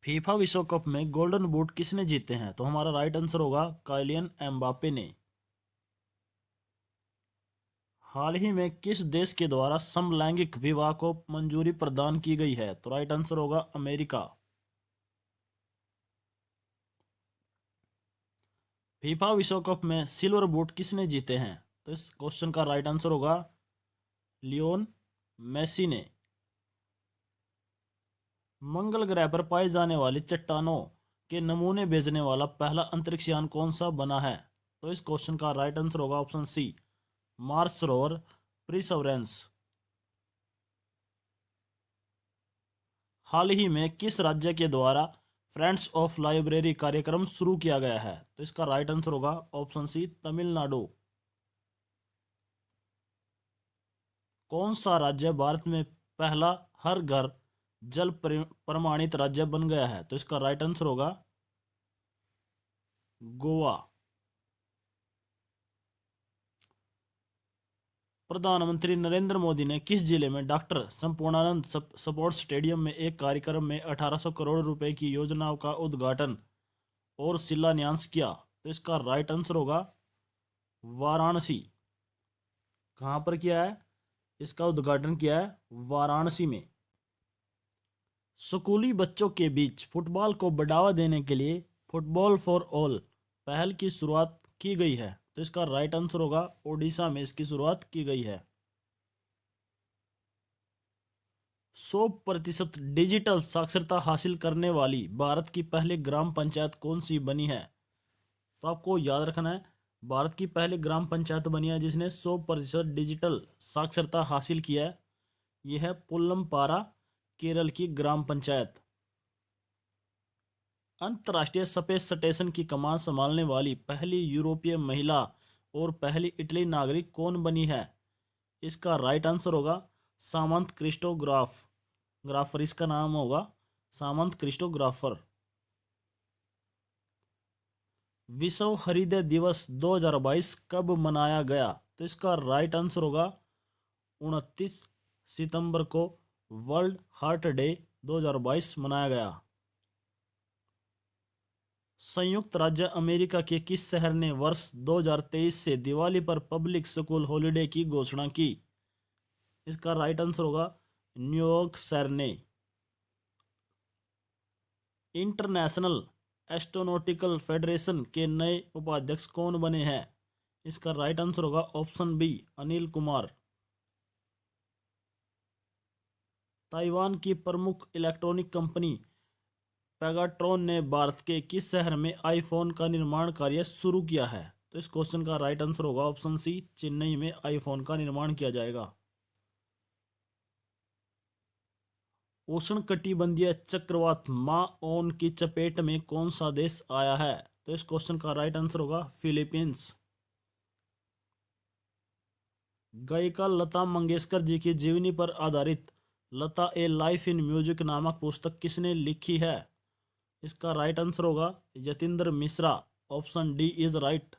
FIFA विश्व cup में golden boot किसने जीते हैं? तो हमारा राइट आंसर होगा काइलियन एम्बापे ने। हाल ही में किस देश के द्वारा समलैंगिक विवाह को मंजूरी प्रदान की गई है? तो राइट आंसर होगा अमेरिका। फीफा विश्व कप में सिल्वर बूट किसने जीते हैं? तो इस क्वेश्चन का राइट आंसर होगा लियोन मेसी ने। मंगल ग्रह पर पाई जाने वाली चट्टानों के नमूने भेजने वाला पहला अंतरिक्ष यान कौन सा बना है? तो इस क्वेश्चन का राइट आंसर होगा option C, Mars rover Perseverance. हाल ही में किस राज्य के द्वारा फ्रेंड्स ऑफ लाइब्रेरी कार्यक्रम शुरू किया गया है? तो इसका राइट आंसर होगा ऑप्शन सी, तमिलनाडु। कौन सा राज्य भारत में पहला हर घर जल प्रमाणित राज्य बन गया है? तो इसका राइट आंसर होगा गोवा। प्रधानमंत्री नरेंद्र मोदी ने किस जिले में डॉक्टर संपूर्णानंद स्पोर्ट्स स्टेडियम में एक कार्यक्रम में 1800 करोड़ रुपए की योजनाओं का उद्घाटन और शिलान्यास किया? तो इसका राइट आंसर होगा वाराणसी। कहां पर किया है? इसका उद्घाटन किया है वाराणसी में। स्कूली बच्चों के बीच फुटबॉल को बढ़ावा देने के लिए फुटबॉल फॉर ऑल पहल की शुरुआत की गई है। तो इसका राइट आंसर होगा ओडिशा में इसकी शुरुआत की गई है। 100% डिजिटल साक्षरता हासिल करने वाली भारत की पहली ग्राम पंचायत कौन सी बनी है? तो आपको याद रखना है, भारत की पहली ग्राम पंचायत बनी है जिसने 100% डिजिटल साक्षरता हासिल किया है। यह है पुल्लमपारा, केरल की ग्राम पंचायत। अंतर्राष्ट्रीय स्पेस स्टेशन की कमान संभालने वाली पहली यूरोपीय महिला और पहली इटली नागरिक कौन बनी है? इसका राइट आंसर होगा सामंत ग्राफर इसका नाम होगा सामंत क्रिस्टोग्राफर। विश्व हृदय दिवस 2022 कब मनाया गया? तो इसका राइट आंसर होगा 29 सितंबर को वर्ल्ड हार्ट डे 2022 मनाया गया। संयुक्त राज्य अमेरिका के किस शहर ने वर्ष 2023 से दिवाली पर पब्लिक स्कूल हॉलिडे की घोषणा की? इसका राइट आंसर होगा न्यूयॉर्क शहर ने। इंटरनेशनल एस्ट्रोनॉटिकल फेडरेशन के नए उपाध्यक्ष कौन बने हैं? इसका राइट आंसर होगा option B, Anil Kumar. Taiwan की प्रमुख इलेक्ट्रॉनिक कंपनी पेगाट्रॉन ने भारत के किस शहर में आईफोन का निर्माण कार्य शुरू किया है? तो इस क्वेश्चन का राइट आंसर होगा ऑप्शन सी, चेन्नई में आईफोन का निर्माण किया जाएगा। उष्णकटिबंधीय चक्रवात माओन की चपेट में कौन सा देश आया है? तो इस क्वेश्चन का राइट आंसर होगा फिलीपींस। गायिका लता मंगेशकर जी की जीवनी पर आधारित लता ए लाइफ इन म्यूजिक नामक पुस्तक किसने लिखी है? इसका राइट आंसर होगा Yatindra Mishra. Option D is right.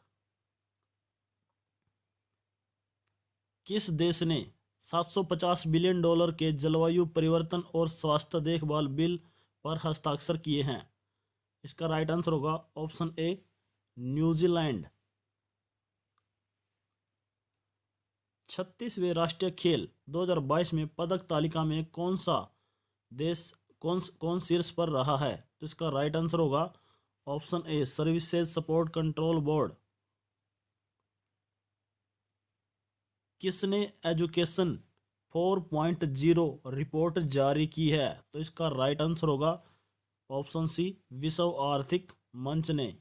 किस देश ने 750 बिलियन डॉलर के जलवायु परिवर्तन और स्वास्थ्य देखभाल बिल पर हस्ताक्षर किए हैं? इसका राइट आंसर होगा ऑप्शन ए, न्यूजीलैंड। 36वें राष्ट्रीय खेल 2022 में पदक तालिका में कौन सा देश कौन शीर्ष पर रहा है? तो इसका राइट आंसर होगा ऑप्शन ए, सर्विसेज सपोर्ट कंट्रोल बोर्ड। किसने एजुकेशन 4.0 रिपोर्ट जारी की है? तो इसका राइट आंसर होगा ऑप्शन सी, विश्व आर्थिक मंच ने।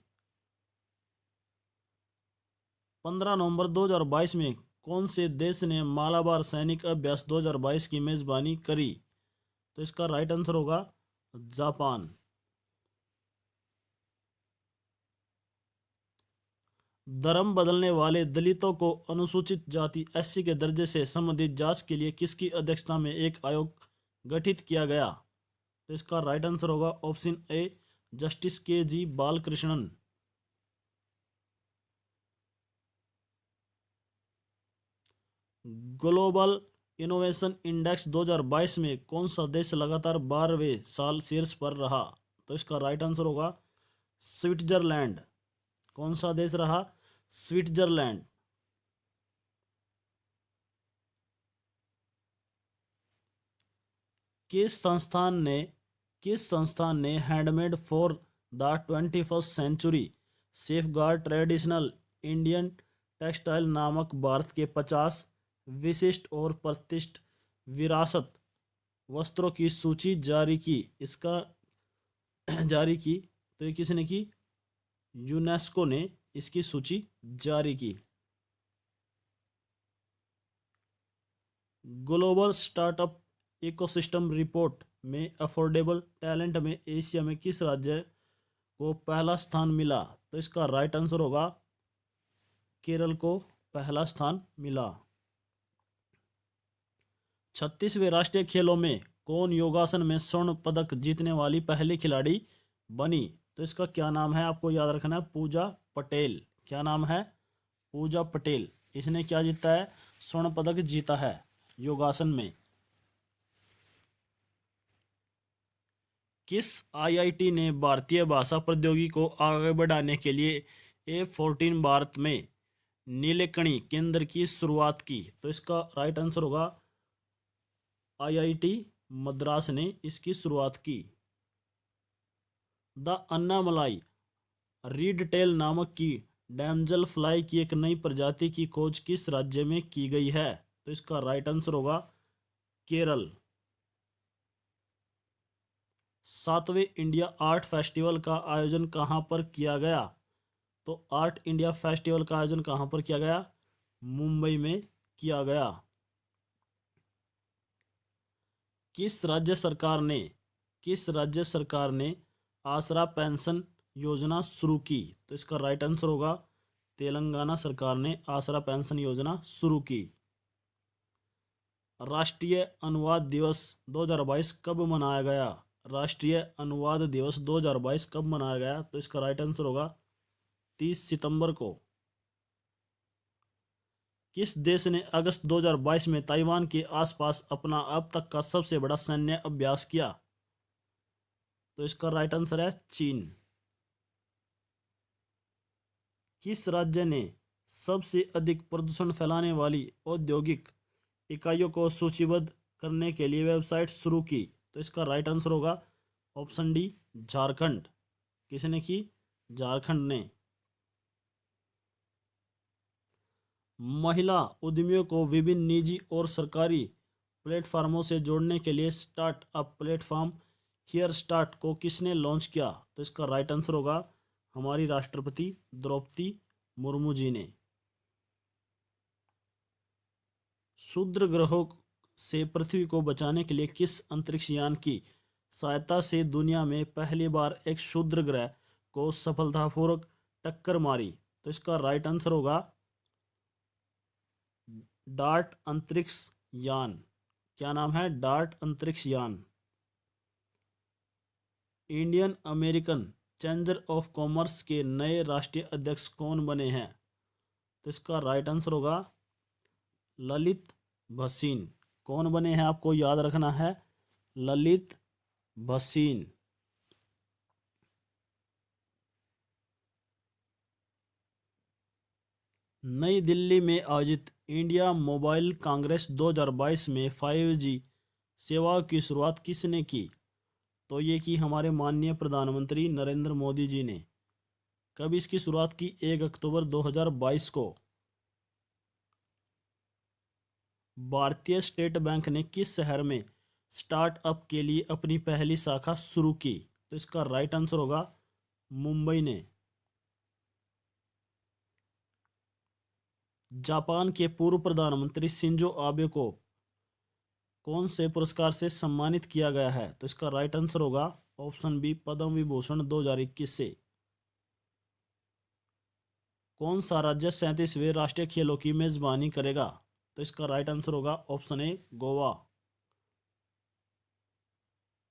15 नवंबर 2022 में कौन से देश ने मालाबार सैनिक अभ्यास 2022 की मेजबानी करी? तो इसका राइट आंसर होगा जापान। धर्म बदलने वाले दलितों को अनुसूचित जाति एससी के दर्जे से संबंधित जांच के लिए किसकी अध्यक्षता में एक आयोग गठित किया गया? तो इसका राइट आंसर होगा ऑप्शन ए, जस्टिस के जी बालकृष्णन। ग्लोबल इनोवेशन इंडेक्स 2022 में कौन सा देश लगातार 12वें साल शीर्ष पर रहा? तो इसका राइट आंसर होगा स्विट्जरलैंड। कौन सा देश रहा? स्विट्जरलैंड। किस संस्थान ने handmade for the 21st century safeguard traditional Indian textile नामक भारत के 50 विशिष्ट और प्रतिष्ठित विरासत वस्त्रों की सूची जारी की? इसका जारी की तो ये किसने की? यूनेस्को ने इसकी सूची जारी की। ग्लोबल स्टार्टअप इकोसिस्टम रिपोर्ट में अफोर्डेबल टैलेंट में एशिया में किस राज्य को पहला स्थान मिला? तो इसका राइट आंसर होगा केरल को पहला स्थान मिला। 36वें राष्ट्रीय खेलों में कौन योगासन में स्वर्ण पदक जीतने वाली पहली खिलाड़ी बनी? तो इसका क्या नाम है? आपको याद रखना है, पूजा पटेल। क्या नाम है? पूजा पटेल। इसने क्या जीता है? स्वर्ण पदक जीता है योगासन में। किस आईआईटी ने भारतीय भाषा प्रौद्योगिकी को आगे बढ़ाने के लिए A14 भारत में नीलकणी केंद्र की शुरुआत की? तो इसका राइट आंसर होगा आईआईटी मद्रास ने इसकी शुरुआत की। द अन्नामलाई रीड टेल नामक की डैमजल फ्लाई की एक नई प्रजाति की खोज किस राज्य में की गई है? तो इसका राइट आंसर होगा केरल। 7वें इंडिया आर्ट फेस्टिवल का आयोजन कहाँ पर किया गया? तो आर्ट इंडिया फेस्टिवल का आयोजन कहाँ पर किया गया? मुंबई में किया गया। किस राज्य सरकार ने आसरा पेंशन योजना शुरू की? तो इसका राइट आंसर होगा तेलंगाना सरकार ने आसरा पेंशन योजना शुरू की। राष्ट्रीय अनुवाद दिवस 2022 कब मनाया गया? राष्ट्रीय अनुवाद दिवस 2022 कब मनाया गया? तो इसका राइट आंसर होगा 30 सितंबर को। किस देश ने अगस्त 2022 में ताइवान के आसपास अपना अब तक का सबसे बड़ा सैन्य अभ्यास किया? तो इसका राइट आंसर है चीन। किस राज्य ने सबसे अधिक प्रदूषण फैलाने वाली औद्योगिक इकाइयों को सूचीबद्ध करने के लिए वेबसाइट शुरू की? तो इसका राइट आंसर होगा ऑप्शन डी झारखंड। किसने की? झारखंड ने। महिला उद्यमियों को विभिन्न निजी और सरकारी प्लेटफार्मों से जोड़ने के लिए स्टार्टअप प्लेटफॉर्म हियर स्टार्ट को किसने लॉन्च किया? तो इसका राइट आंसर होगा हमारी राष्ट्रपति द्रौपदी मुर्मू जी ने। क्षुद्र ग्रहों से पृथ्वी को बचाने के लिए किस अंतरिक्ष यान की सहायता से दुनिया में पहली बार एक क्षुद्र ग्रह को सफलतापूर्वक टक्कर मारी? तो इसका राइट आंसर होगा डार्ट अंतरिक्ष यान। क्या नाम है? डार्ट अंतरिक्ष यान। Indian American chamber of commerce के नए राष्ट्रीय अध्यक्ष कौन बने हैं? तो इसका राइट आंसर होगा ललित भसीन। कौन बने हैं? आपको याद रखना है, ललित भसीन। नई दिल्ली में आयोजित इंडिया मोबाइल कांग्रेस 2022 में 5G सेवाओं की शुरुआत किसने की? तो ये की हमारे माननीय प्रधानमंत्री नरेंद्र मोदी जी ने। कब इसकी शुरुआत की? 1 अक्टूबर 2022 को। भारतीय स्टेट बैंक ने किस शहर में स्टार्टअप के लिए अपनी पहली शाखा शुरू की? तो इसका राइट आंसर होगा मुंबई ने। जापान के पूर्व प्रधानमंत्री शिंजो आबे को कौन से पुरस्कार से सम्मानित किया गया है? तो इसका राइट आंसर होगा ऑप्शन बी पद्म विभूषण 2021 से। कौन सा राज्य 37वें राष्ट्रीय खेलों की मेजबानी करेगा? तो इसका राइट आंसर होगा ऑप्शन ए गोवा।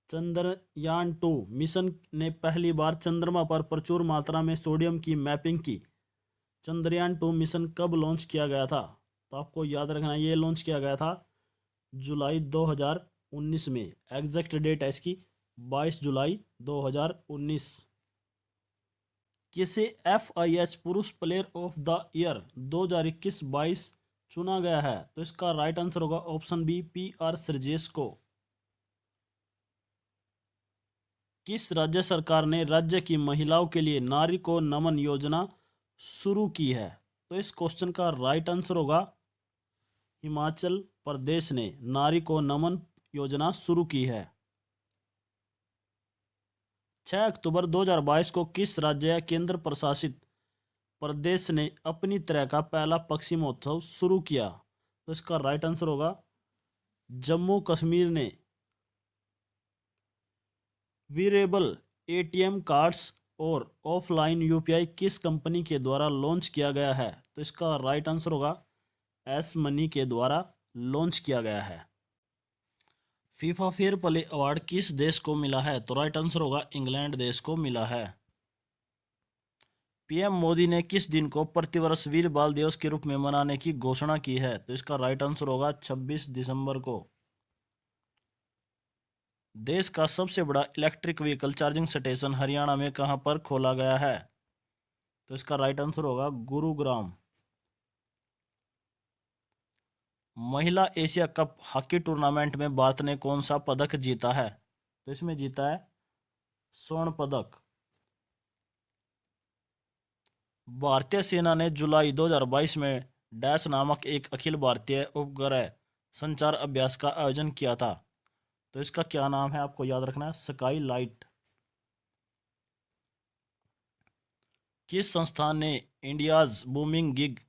चंद्रयान-2 मिशन ने पहली बार चंद्रमा पर प्रचुर मात्रा में सोडियम की मैपिंग की। चंद्रयान-2 मिशन कब लॉन्च किया गया था? तो आपको याद रखना है, ये लॉन्च किया गया था जुलाई 2019 में। एग्जैक्ट डेट है इसकी 22 जुलाई 2019। किसे FIH पुरुष प्लेयर ऑफ द ईयर 2021-22 चुना गया है? तो इसका राइट आंसर होगा ऑप्शन बी, PR श्रीजेश को। किस राज्य सरकार ने राज्य की महिलाओं के लिए नारी को नमन योजना शुरू की है? तो इस क्वेश्चन का राइट आंसर होगा हिमाचल प्रदेश ने नारी को नमन योजना शुरू की है। 6 अक्टूबर 2022 को किस राज्य या केंद्र प्रशासित प्रदेश ने अपनी तरह का पहला पक्षी महोत्सव शुरू किया? तो इसका राइट आंसर होगा जम्मू कश्मीर ने। वेरिएबल ATM कार्ड्स और ऑफलाइन UPI किस कंपनी के द्वारा लॉन्च किया गया है? तो इसका राइट आंसर होगा एस मनी के द्वारा लॉन्च किया गया है। फीफा फेयर प्ले अवार्ड किस देश को मिला है? तो राइट आंसर होगा इंग्लैंड देश को मिला है। PM मोदी ने किस दिन को प्रतिवर्ष वीर बाल दिवस के रूप में मनाने की घोषणा की है? तो इसका राइट आंसर होगा 26 दिसंबर को। देश का सबसे बड़ा electric vehicle charging station Haryana में कहां पर खोला गया है? तो इसका राइट आंसर होगा गुरुग्राम। महिला एशिया कप हॉकी टूर्नामेंट में भारत ने कौन सा पदक जीता है? तो इसमें जीता है स्वर्ण पदक। भारतीय सेना ने जुलाई 2022 में डैश नामक एक अखिल भारतीय उपग्रह संचार अभ्यास का आयोजन किया था। तो इसका क्या नाम है आपको याद रखना है, स्काई लाइट। किस संस्थान ने India's booming gig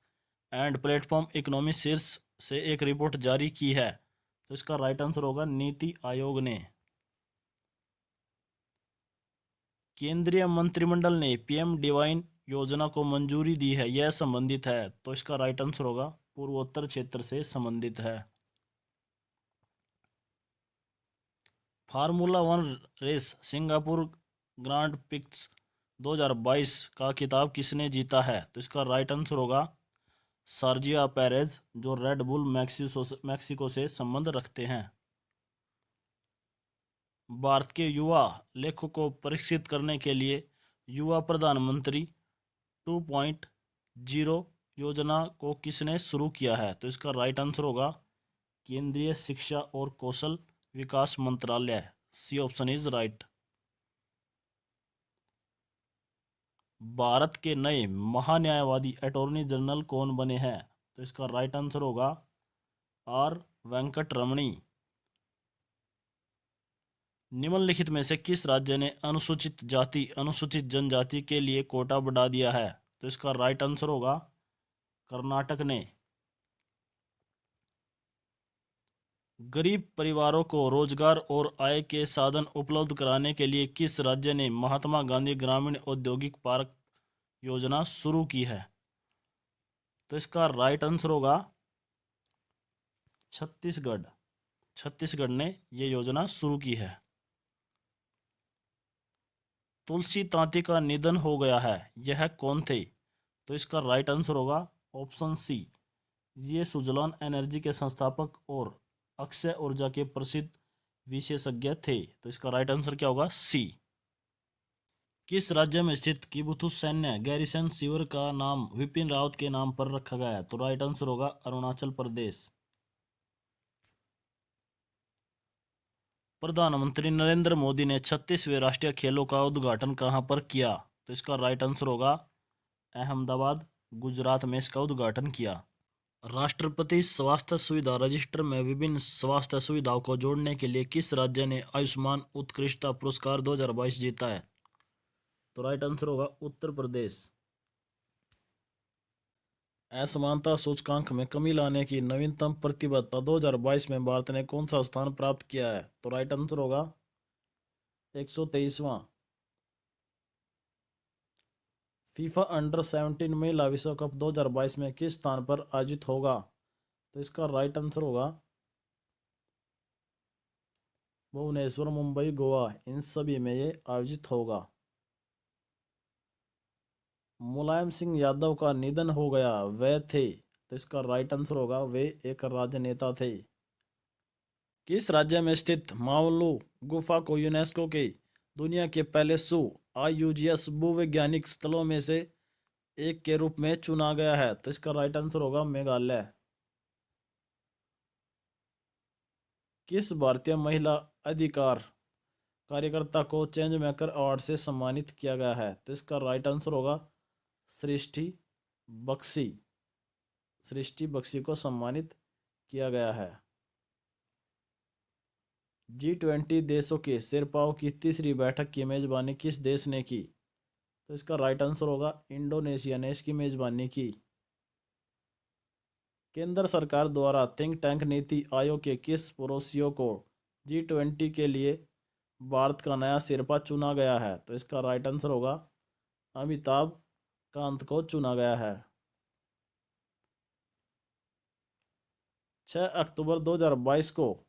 and platform economy शीर्ष से एक रिपोर्ट जारी की है? तो इसका राइट आंसर होगा नीति आयोग ने। केंद्रीय मंत्रिमंडल ने PM डिवाइन योजना को मंजूरी दी है, यह संबंधित है? तो इसका राइट आंसर होगा पूर्वोत्तर क्षेत्र से संबंधित है। Formula 1 race Singapore grand prix 2022 का खिताब किसने जीता है? तो इसका राइट आंसर होगा सर्जियो पेरेज, जो रेड बुल मैक्सिको से संबंध रखते हैं। भारत के युवा लेखकों को प्रशिक्षित करने के लिए युवा प्रधानमंत्री 2.0 योजना को किसने शुरू किया है? तो इसका राइट आंसर होगा केंद्रीय शिक्षा और कौशल विकास मंत्रालय। C option is right. Bharat के नए महान्यायवादी अटॉर्नी जनरल कौन बने हैं? तो इसका राइट आंसर होगा R वेंकट रमणी। निम्नलिखित में से किस राज्य ने अनुसूचित जाति अनुसूचित जनजाति के लिए कोटा बढ़ा दिया है? तो इसका राइट आंसर होगा कर्नाटक ने। गरीब परिवारों को रोजगार और आय के साधन उपलब्ध कराने के लिए किस राज्य ने महात्मा गांधी ग्रामीण औद्योगिक पार्क योजना शुरू की है? तो इसका राइट आंसर होगा छत्तीसगढ़। छत्तीसगढ़ ने यह योजना शुरू की है। तुलसी तांती का निधन हो गया है, यह कौन थे? तो इसका राइट आंसर होगा ऑप्शन सी, ये सुजलान एनर्जी के संस्थापक और अक्षय ऊर्जा के प्रसिद्ध विशेषज्ञ थे। तो इसका राइट आंसर क्या होगा? सी। किस राज्य में स्थित किबुथु सैन्य गैरिसन शिविर का नाम विपिन रावत के नाम पर रखा गया है? तो राइट आंसर होगा अरुणाचल प्रदेश। प्रधानमंत्री नरेंद्र मोदी ने 36वें राष्ट्रीय खेलों का उद्घाटन कहां पर किया? तो इसका राइट आंसर होगा अहमदाबाद, गुजरात में इसका उद्घाटन किया। राष्ट्रपति स्वास्थ्य सुविधा रजिस्टर में विभिन्न स्वास्थ्य सुविधाओं को जोड़ने के लिए किस राज्य ने आयुष्मान उत्कृष्टता पुरस्कार 2022 जीता है? तो राइट आंसर होगा उत्तर प्रदेश। असमानता सूचकांक में कमी लाने की नवीनतम प्रतिबद्धता 2022 में भारत ने कौन सा स्थान प्राप्त किया है? तो राइट आंसर होगा 123वां। फीफा अंडर-17 महिला विश्व कप 2022 में किस स्थान पर आयोजित होगा? तो इसका राइट आंसर होगा भुवनेश्वर, मुंबई, गोवा, इन सभी में ये आयोजित होगा। मुलायम सिंह यादव का निधन हो गया, वे थे? तो इसका राइट आंसर होगा वे एक राजनेता थे। किस राज्य में स्थित माउलू गुफा को यूनेस्को के दुनिया के पहले आईयूजीएस भूवैज्ञानिक स्थलों में से एक के रूप में चुना गया है? तो इसका राइट आंसर होगा मेघालय। किस भारतीय महिला अधिकार कार्यकर्ता को चेंज मेकर अवार्ड से सम्मानित किया गया है? तो इसका राइट आंसर होगा सृष्टि बख्शी। सृष्टि बख्शी को सम्मानित किया गया है। G20 देशों के शेरपाओं की तीसरी बैठक की मेजबानी किस देश ने की? तो इसका राइट आंसर होगा इंडोनेशिया ने इसकी मेजबानी की। केंद्र सरकार द्वारा थिंक टैंक नीति आयोग के किस पड़ोसियों को G20 के लिए भारत का नया शेरपा चुना गया है? तो इसका राइट आंसर होगा अमिताभ कांत को चुना गया है। 6 अक्टूबर 2022 को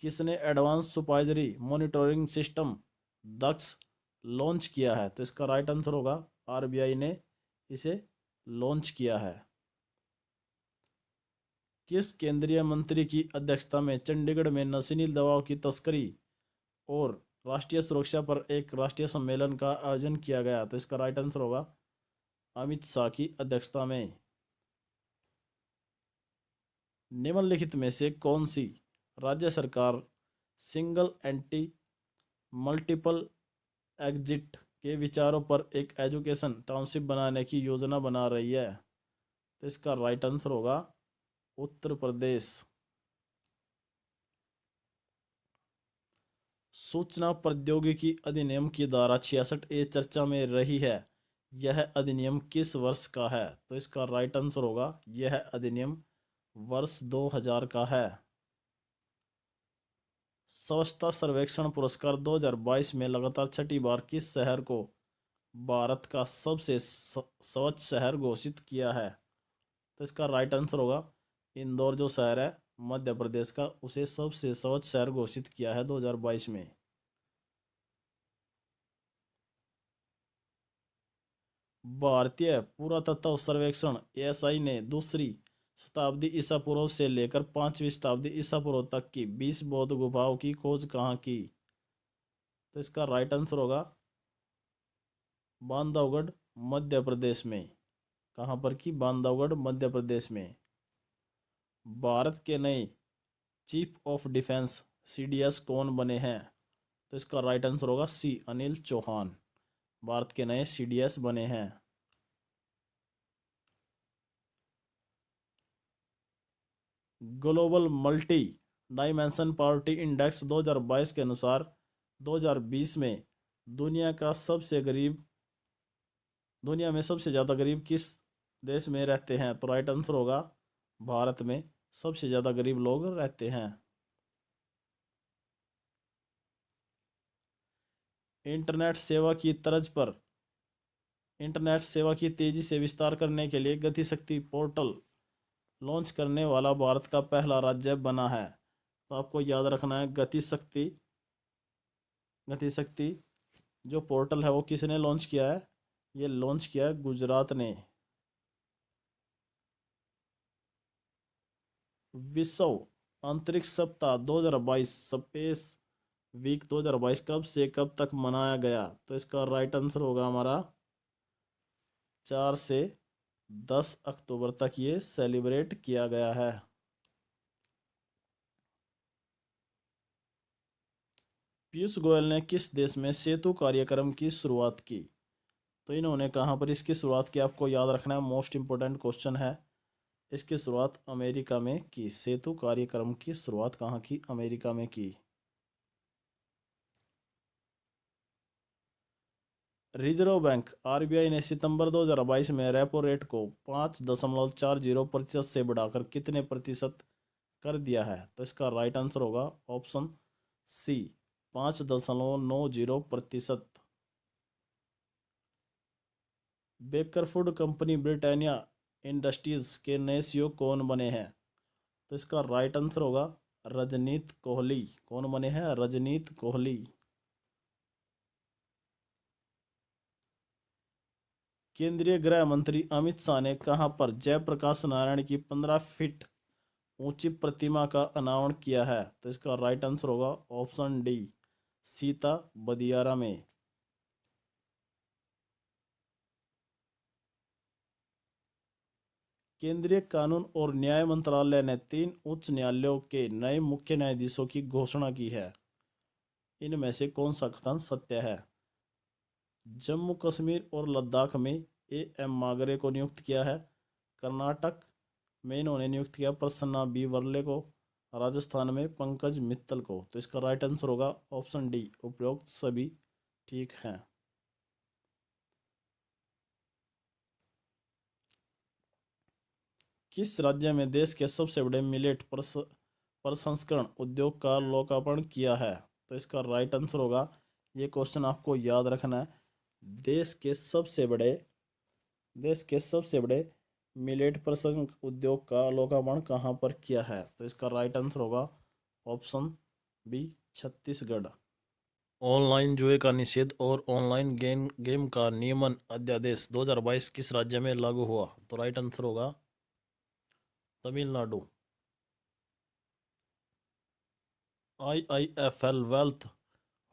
किसने एडवांस सुपरवाइजरी मॉनिटरिंग सिस्टम दक्ष लॉन्च किया है? तो इसका राइट आंसर होगा आरबीआई ने इसे लॉन्च किया है। किस केंद्रीय मंत्री की अध्यक्षता में चंडीगढ़ में नशीली दवाओं की तस्करी और राष्ट्रीय सुरक्षा पर एक राष्ट्रीय सम्मेलन का आयोजन किया गया? तो इसका राइट आंसर होगा अमित शाह की अध्यक्षता में। निम्नलिखित में से कौन सी राज्य सरकार सिंगल एंटी मल्टीपल एग्जिट के विचारों पर एक एजुकेशन टाउनशिप बनाने की योजना बना रही है? तो इसका राइट आंसर होगा उत्तर प्रदेश। सूचना प्रौद्योगिकी अधिनियम की धारा 66A चर्चा में रही है। यह अधिनियम किस वर्ष का है? तो इसका राइट आंसर होगा यह अधिनियम वर्ष 2000 का है। स्वच्छता सर्वेक्षण पुरस्कार 2022 में लगातार छठी बार किस शहर को भारत का सबसे स्वच्छ शहर घोषित किया है? तो इसका राइट आंसर होगा इंदौर जो शहर है मध्य प्रदेश का, उसे सबसे स्वच्छ शहर घोषित किया है 2022 में। भारतीय पुरातत्व सर्वेक्षण एएसआई ने दूसरी शताब्दी ईसा पूर्व से लेकर 5वीं शताब्दी ईसा पूर्व तक की 20 बौद्ध गुफाओं की खोज कहाँ की? तो इसका राइट आंसर होगा बांधवगढ़ मध्य प्रदेश में। कहाँ पर की? बांधवगढ़ मध्य प्रदेश में। भारत के नए चीफ ऑफ डिफेंस सीडीएस कौन बने हैं? तो इसका राइट आंसर होगा सी अनिल चौहान भारत के नए सीडीएस बने हैं। Global multi dimension poverty index 2022 के अनुसार 2020 में दुनिया में सबसे ज़्यादा गरीब किस देश में रहते हैं? तो राइट आंसर होगा भारत में सबसे ज़्यादा गरीब लोग रहते हैं। इंटरनेट सेवा की तेजी से विस्तार करने के लिए गतिशक्ति पोर्टल लॉन्च करने वाला भारत का पहला राज्य बना है। तो आपको याद रखना है गतिशक्ति जो पोर्टल है वो किसने लॉन्च किया है? ये लॉन्च किया है गुजरात ने। विश्व अंतरिक्ष सप्ताह 2022 स्पेस वीक 2022 कब से कब तक मनाया गया? तो इसका राइट आंसर होगा हमारा 4 से 10 अक्टूबर तक ये सेलिब्रेट किया गया है। पीयूष गोयल ने किस देश में सेतु कार्यक्रम की शुरुआत की? तो इन्होंने कहाँ पर इसकी शुरुआत की? आपको याद रखना है, मोस्ट इंपोर्टेंट क्वेश्चन है। इसकी शुरुआत अमेरिका में की। सेतु कार्यक्रम की शुरुआत कहाँ की? अमेरिका में की। रिजर्व बैंक आरबीआई ने सितंबर 2022 में रेपो रेट को 5.40% से बढ़ाकर कितने प्रतिशत कर दिया है? तो इसका राइट आंसर होगा option C 5.90%। Baker food company Britannia industries के नए सीईओ कौन बने हैं? तो इसका राइट आंसर होगा रजनीत कोहली। कौन बने हैं? रजनीत कोहली। केंद्रीय गृह मंत्री अमित शाह ने कहां पर जयप्रकाश नारायण की 15 फीट ऊंची प्रतिमा का अनावरण किया है? तो इसका राइट आंसर होगा ऑप्शन डी, सीता बदियारा में। केंद्रीय कानून और न्याय मंत्रालय ने 3 उच्च न्यायालयों के नए मुख्य न्यायाधीशों की घोषणा की है। इनमें से कौन सा कथन सत्य है? जम्मू कश्मीर और लद्दाख में एम मागरे को नियुक्त किया है। कर्नाटक में इन्होंने नियुक्त किया प्रसन्ना बी वर्ले को। राजस्थान में पंकज मित्तल को। तो इसका राइट आंसर होगा ऑप्शन डी, उपरोक्त सभी ठीक हैं। किस राज्य में देश के सबसे बड़े मिलेट प्रसंस्करण उद्योग का लोकार्पण किया है? तो इसका राइट आंसर होगा, ये क्वेश्चन आपको याद रखना है, देश के सबसे बड़े मिलेट प्रसंस्करण उद्योग का लोकार्पण कहाँ पर किया है? तो इसका राइट आंसर होगा ऑप्शन बी, छत्तीसगढ़। ऑनलाइन जुए का निषेध और ऑनलाइन गेम का नियमन अध्यादेश 2022 किस राज्य में लागू हुआ? तो राइट आंसर होगा Tamil Nadu. IIFL wealth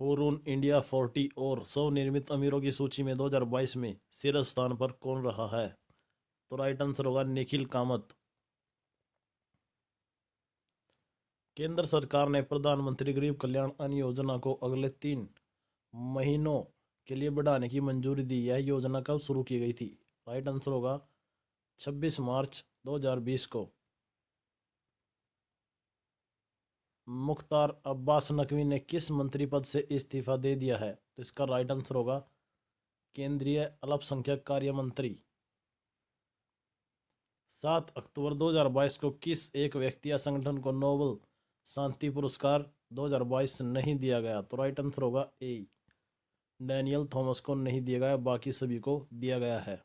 Hurun India 40 और स्वनिर्मित अमीरों की सूची में 2022 में शीर्ष स्थान पर कौन रहा है? तो राइट आंसर होगा निखिल कामत। केंद्र सरकार ने प्रधानमंत्री गरीब कल्याण अन्न योजना को अगले 3 महीनों के लिए बढ़ाने की मंजूरी दी। यह योजना कब शुरू की गई थी? राइट आंसर होगा 26 मार्च 2020 को। मुख्तार अब्बास नकवी ने किस मंत्री पद से इस्तीफा दे दिया है? तो इसका राइट आंसर होगा केंद्रीय अल्पसंख्यक कार्य मंत्री। 7 अक्टूबर 2022 को किस एक व्यक्ति या संगठन को नोबेल शांति पुरस्कार 2022 नहीं दिया गया? तो राइट आंसर होगा ए, डैनियल थॉमस को नहीं दिया गया, बाकी सभी को दिया गया है।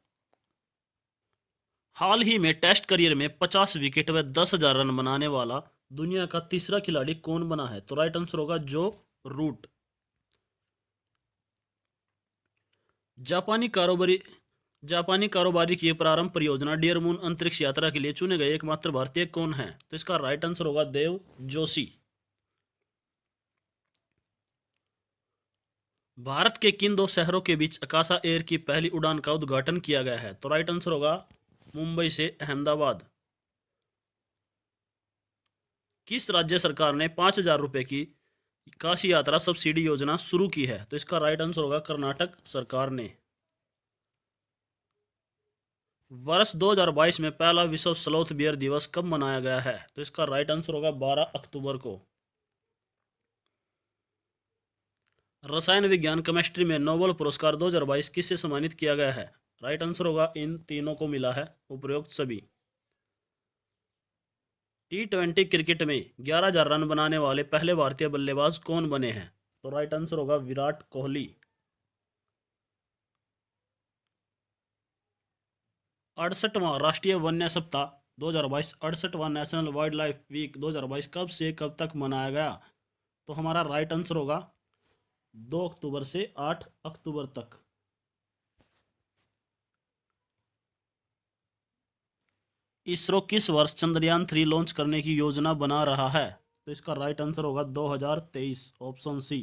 हाल ही में टेस्ट करियर में 50 विकेट व 10,000 रन बनाने वाला दुनिया का तीसरा खिलाड़ी कौन बना है? तो राइट आंसर होगा जो रूट। जापानी कारोबारी की प्रारंभ परियोजना डियर मून अंतरिक्ष यात्रा के लिए चुने गए एकमात्र भारतीय कौन है? तो इसका राइट आंसर होगा देव जोशी। भारत के किन 2 शहरों के बीच अकाशा एयर की पहली उड़ान का उद्घाटन किया गया है? तो राइट आंसर होगा मुंबई से अहमदाबाद। किस राज्य सरकार ने 5,000 रुपए की काशी यात्रा सब्सिडी योजना शुरू की है? तो इसका राइट आंसर होगा कर्नाटक सरकार ने। वर्ष 2022 में पहला विश्व स्लोथ बियर दिवस कब मनाया गया है? तो इसका राइट आंसर होगा 12 अक्टूबर को। रसायन विज्ञान केमिस्ट्री में नोबेल पुरस्कार 2022 किससे सम्मानित किया गया है? राइट आंसर होगा इन तीनों को मिला है, उपरोक्त सभी। T20 क्रिकेट में 11,000 रन बनाने वाले पहले भारतीय बल्लेबाज कौन बने हैं? तो राइट आंसर होगा विराट कोहली। 68वां राष्ट्रीय वन्य सप्ताह 2022, 68वां नेशनल वाइल्ड लाइफ वीक 2022 कब से कब तक मनाया गया? तो हमारा राइट आंसर होगा 2 अक्टूबर से 8 अक्टूबर तक। इसरो किस वर्ष चंद्रयान 3 लॉन्च करने की योजना बना रहा है? तो इसका राइट आंसर होगा 2023, ऑप्शन सी।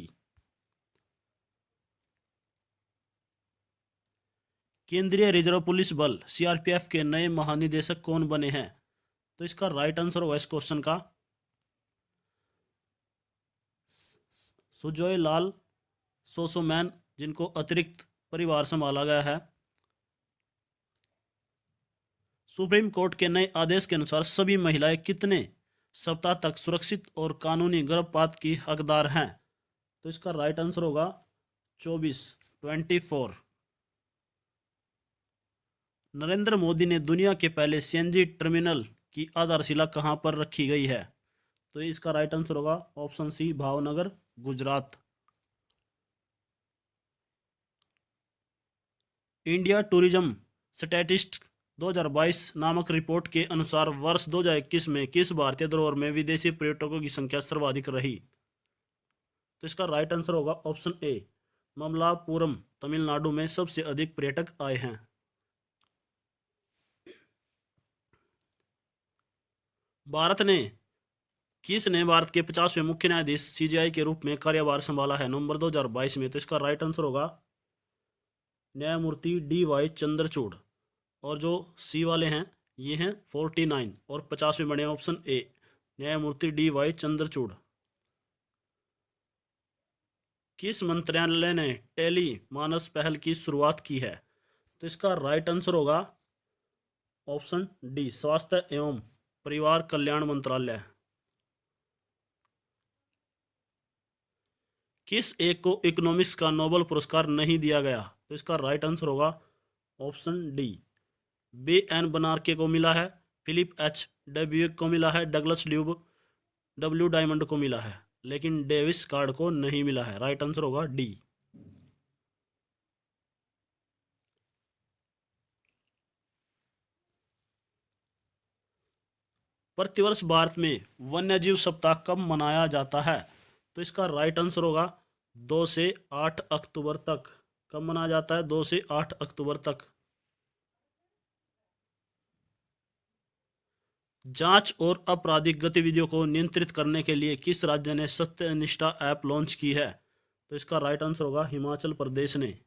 केंद्रीय रिजर्व पुलिस बल CRPF के नए महानिदेशक कौन बने हैं? तो इसका राइट आंसर होगा इस क्वेश्चन का सुजॉय लाल सोसोमैन, जिनको अतिरिक्त परिवार संभाला गया है। सुप्रीम कोर्ट के नए आदेश के अनुसार सभी महिलाएं कितने सप्ताह तक सुरक्षित और कानूनी गर्भपात की हकदार हैं? तो इसका राइट आंसर होगा 24। नरेंद्र मोदी ने दुनिया के पहले CNG टर्मिनल की आधारशिला कहां पर रखी गई है? तो इसका राइट आंसर होगा option C, Bhavnagar, Gujarat. India tourism statistics 2022 नामक रिपोर्ट के अनुसार वर्ष 2021 में किस भारतीय धरोहर में विदेशी पर्यटकों की संख्या सर्वाधिक रही? तो इसका राइट आंसर होगा ऑप्शन ए, ममलापुरम, तमिलनाडु में सबसे अधिक पर्यटक आए हैं। भारत ने किसने भारत के 50वें मुख्य न्यायाधीश सीजेआई के रूप में कार्यभार संभाला है नवंबर 2022 में? तो इसका राइट आंसर होगा न्यायमूर्ति DY चंद्रचूड़। और जो सी वाले हैं ये हैं 49 और 50वें बने ऑप्शन ए न्यायमूर्ति DY चंद्रचूड़। किस मंत्रालय ने टेली मानस पहल की शुरुआत की है? तो इसका राइट आंसर होगा ऑप्शन डी स्वास्थ्य एवं परिवार कल्याण मंत्रालय। किस एक को इकोनॉमिक्स का नोबेल पुरस्कार नहीं दिया गया? तो इसका राइट आंसर होगा ऑप्शन डी B.N. बनार्के को मिला है, फिलिप H. डब्यूक को मिला है, डगलस W. डायमंड को मिला है, लेकिन डेविस कार्ड को नहीं मिला है। राइट आंसर होगा डी। प्रतिवर्ष भारत में वन्यजीव सप्ताह कब मनाया जाता है? तो इसका राइट आंसर होगा 2 से 8 अक्टूबर तक। कब मनाया जाता है? 2 से 8 अक्टूबर तक। जांच और आपराधिक गतिविधियों को नियंत्रित करने के लिए किस राज्य ने सत्यनिष्ठा ऐप लॉन्च की है? तो इसका राइट आंसर होगा हिमाचल प्रदेश ने।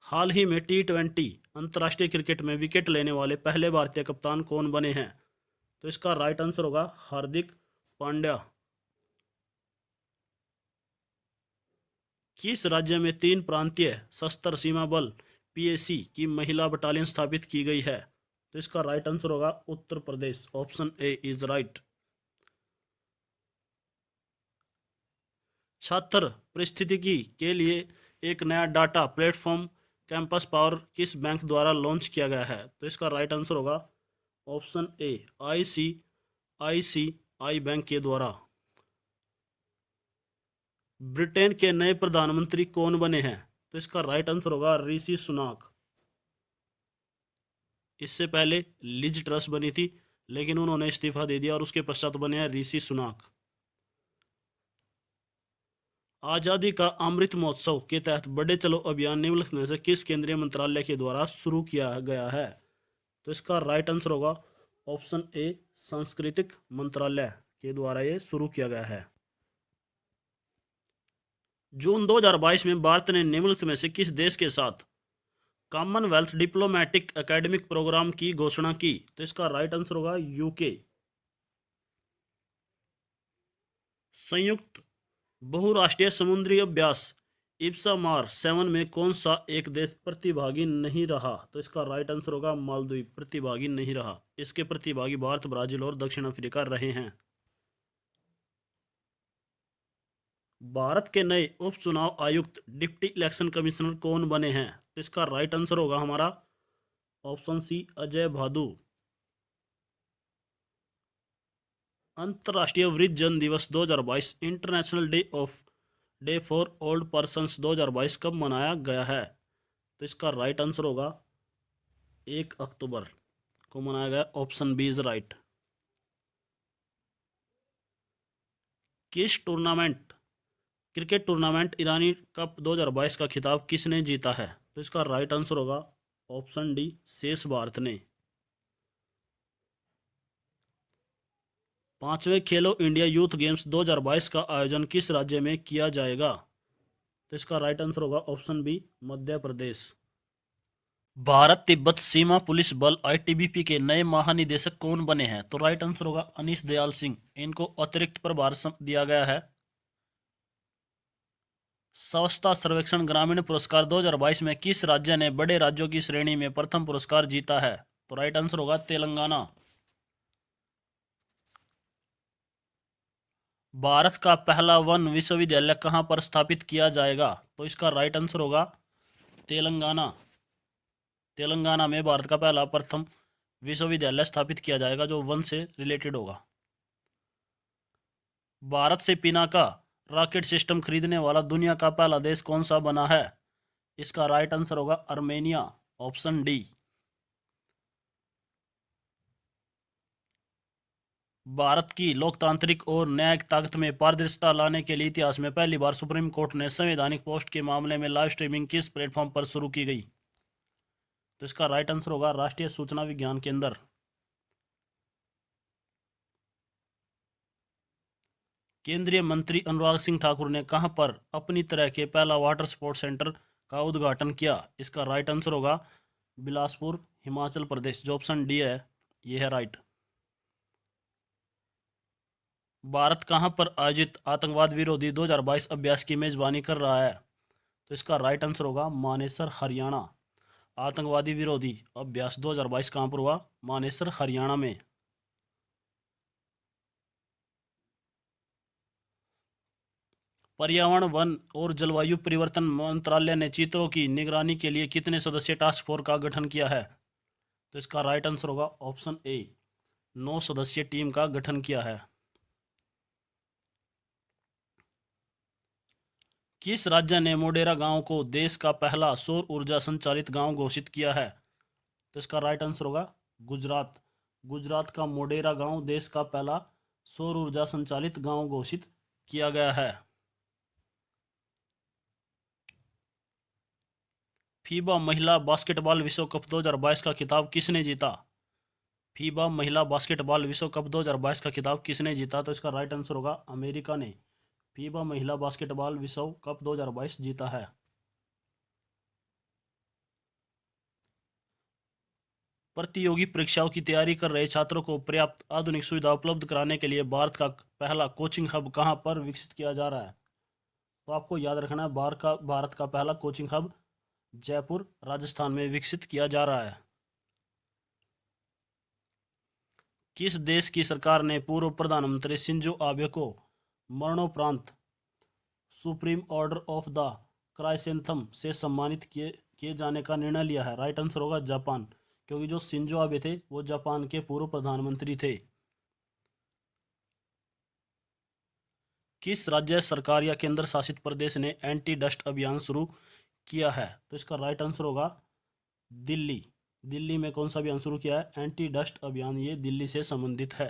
हाल ही में T20 अंतर्राष्ट्रीय क्रिकेट में विकेट लेने वाले पहले भारतीय कप्तान कौन बने हैं? तो इसका राइट आंसर होगा हार्दिक पांड्या। किस राज्य में 3 प्रांतीय सशस्त्र सीमा बल PAC की महिला बटालियन स्थापित की गई है? तो इसका राइट आंसर होगा Uttar Pradesh. Option A is right. छात्र पारिस्थितिकी के लिए एक नया डाटा प्लेटफॉर्म कैंपस पावर किस बैंक द्वारा लॉन्च किया गया है? तो इसका राइट आंसर होगा ऑप्शन ए ICICI बैंक के द्वारा। ब्रिटेन के नए प्रधानमंत्री कौन बने हैं? तो इसका राइट आंसर होगा ऋषि सुनाक। इससे पहले लिज ट्रस बनी थी, लेकिन उन्होंने इस्तीफा दे दिया और उसके पश्चात बने हैं ऋषि सुनाक। आजादी का अमृत महोत्सव के तहत बढ़े चलो अभियान निम्नलिखित में से किस केंद्रीय मंत्रालय के द्वारा शुरू किया गया है? तो इसका राइट आंसर होगा ऑप्शन ए सांस्कृतिक मंत्रालय के द्वारा ये शुरू किया गया है। जून 2022 में भारत ने निम्नलिखित में से किस देश के साथ कॉमनवेल्थ डिप्लोमेटिक एकेडमिक प्रोग्राम की घोषणा की? तो इसका राइट आंसर होगा UK। संयुक्त बहुराष्ट्रीय समुद्री अभ्यास इप्सामार 7 में कौन सा एक देश प्रतिभागी नहीं रहा? तो इसका राइट आंसर होगा मालदीव प्रतिभागी नहीं रहा। इसके प्रतिभागी भारत, ब्राजील और दक्षिण अफ्रीका रहे हैं। भारत के नए उप चुनाव आयुक्त डिप्टी इलेक्शन कमिश्नर कौन बने हैं? तो इसका राइट आंसर होगा हमारा ऑप्शन सी अजय भादु। अंतर्राष्ट्रीय वृद्धजन दिवस 2022 international day for old persons 2022 कब मनाया गया है? तो इसका राइट आंसर होगा 1 अक्टूबर को मनाया गया। Option B is right. किस क्रिकेट टूर्नामेंट ईरानी कप 2022 का खिताब किसने जीता है? तो इसका राइट आंसर होगा ऑप्शन डी शेष भारत ने। 5वें खेलो इंडिया यूथ गेम्स 2022 का आयोजन किस राज्य में किया जाएगा? तो इसका राइट आंसर होगा ऑप्शन बी मध्य प्रदेश। भारत तिब्बत सीमा पुलिस बल ITBP के नए महानिदेशक कौन बने हैं? तो राइट आंसर होगा अनीश दयाल सिंह। इनको अतिरिक्त प्रभार दिया गया है। स्वच्छता सर्वेक्षण ग्रामीण पुरस्कार 2022 में किस राज्य ने बड़े राज्यों की श्रेणी में प्रथम पुरस्कार जीता है? तो राइट आंसर होगा तेलंगाना। भारत का पहला वन विश्वविद्यालय कहां पर स्थापित किया जाएगा? तो इसका राइट आंसर होगा तेलंगाना। तेलंगाना में भारत का पहला प्रथम विश्वविद्यालय स्थापित किया जाएगा जो वन से रिलेटेड होगा। भारत से पिनाका रॉकेट सिस्टम खरीदने वाला दुनिया का पहला देश कौन सा बना है? इसका राइट आंसर होगा आर्मेनिया। Option D. भारत की लोकतांत्रिक और न्यायिक ताकत में पारदर्शिता लाने के लिए इतिहास में पहली बार सुप्रीम कोर्ट ने संवैधानिक पोस्ट के मामले में लाइव स्ट्रीमिंग किस प्लेटफॉर्म पर शुरू की गई? तो इसका राइट आंसर होगा राष्ट्रीय सूचना विज्ञान केंद्र। केंद्रीय मंत्री अनुराग सिंह ठाकुर ने कहां पर अपनी तरह के पहला वाटर स्पोर्ट्स सेंटर का उद्घाटन किया? इसका राइट आंसर होगा बिलासपुर, हिमाचल प्रदेश। जो ऑप्शन डी है ये है राइट। भारत कहां पर आयोजित आतंकवाद विरोधी 2022 अभ्यास की मेजबानी कर रहा है? तो इसका राइट आंसर होगा मानेसर, हरियाणा। आतंकवादी विरोधी अभ्यास 2022 कहां पर हुआ? मानेसर, हरियाणा में। पर्यावरण, वन और जलवायु परिवर्तन मंत्रालय ने चीतों की निगरानी के लिए कितने सदस्यीय टास्क फोर्स का गठन किया है? तो इसका राइट आंसर होगा ऑप्शन ए, 9 सदस्यीय टीम का गठन किया है। किस राज्य ने मोढेरा गांव को देश का पहला सौर ऊर्जा संचालित गांव घोषित किया है? तो इसका राइट आंसर होगा गुजरात। गुजरात का मोढेरा गांव देश का पहला सौर ऊर्जा संचालित गांव घोषित किया गया है। फीबा महिला बास्केटबॉल विश्व कप 2022 का खिताब किसने जीता? फीबा महिला बास्केटबॉल विश्व कप 2022 का खिताब किसने जीता? तो इसका राइट आंसर होगा अमेरिका ने फीबा महिला बास्केटबॉल विश्व कप 2022 जीता है। प्रतियोगी परीक्षाओं की तैयारी कर रहे छात्रों को पर्याप्त आधुनिक सुविधा उपलब्ध कराने के लिए भारत का पहला कोचिंग हब कहां पर विकसित किया जा रहा है? तो आपको याद रखना है भारत का पहला कोचिंग हब जयपुर, राजस्थान में विकसित किया जा रहा है। किस देश की सरकार ने पूर्व प्रधानमंत्री शिंजो आबे को मरणोपरांत सुप्रीम ऑर्डर ऑफ द क्राइसेंथम से सम्मानित किए जाने का निर्णय लिया है? राइट आंसर होगा जापान, क्योंकि जो शिंजो आबे थे वो जापान के पूर्व प्रधानमंत्री थे। किस राज्य सरकार या केंद्र शासित प्रदेश ने एंटी डस्ट अभियान शुरू किया है? तो इसका राइट आंसर होगा दिल्ली। दिल्ली में कौन सा अभियान शुरू किया है? एंटी डस्ट अभियान। ये दिल्ली से संबंधित है।